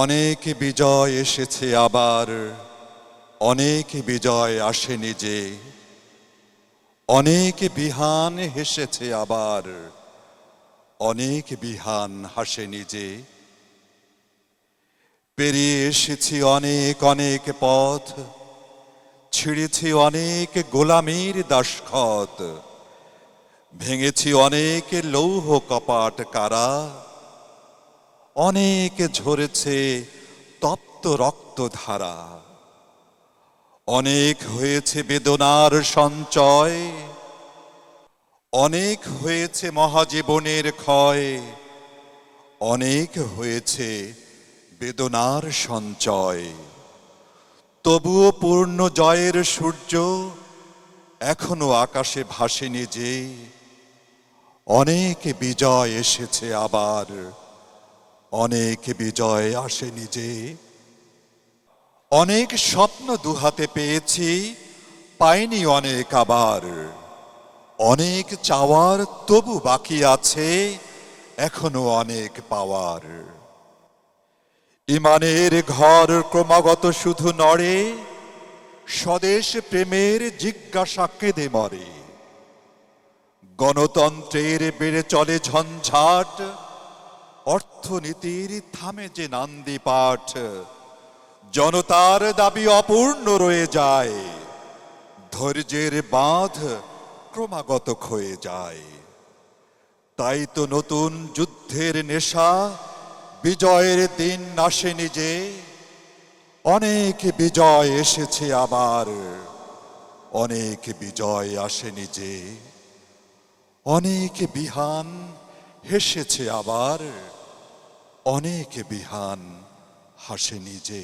অনেক বিজয় এসেছে আবার, অনেক বিজয় আসেনি যে। অনেক বিহান হেসেছে আবার, অনেক বিহান হাসেনি যে। পেরিয়ে এসেছি অনেক অনেক পথ, ছিঁড়েছি অনেক গোলামির দাসখত, ভেঙেছি অনেক লৌহ কপাট কারা, অনেক ঝরেছে তপ্ত রক্তধারা। অনেক হয়েছে বেদনার সঞ্চয়, অনেক হয়েছে মহাজীবনের ক্ষয়, অনেক হয়েছে বেদনার সঞ্চয়। তবুও পূর্ণ জয়ের সূর্য এখনো আকাশে ভাসেনি যে। অনেক বিজয় এসেছে আবার, অনেক বিজয় আসেনি যে। অনেক স্বপ্ন দুহাতে পেয়েছি, পাইনি অনেক আবার। অনেক চাওয়ার তবু বাকি আছে, এখনো অনেক পাওয়ার। ইমানের ঘর ক্রমাগত শুধু নড়ে, স্বদেশ প্রেমের জিজ্ঞাসা কেঁদে মরে। গণতন্ত্রের বেড়ে চলে ঝঞ্ঝাট, অর্থনীতির থামে যে নান্দি পাঠ। জনতার দাবি অপূর্ণ রয়ে যায়, ধৈর্যের বাঁধ ক্রমাগত ক্ষয়ে যায়। তাই তো নতুন যুদ্ধের নেশা, বিজয়ের দিন আসেনি যে। অনেক বিজয় এসেছে আবার, অনেক বিজয় আসেনি যে। অনেক বিহান হেসেছে আবার, অনেক বিহান হাসেনি যে।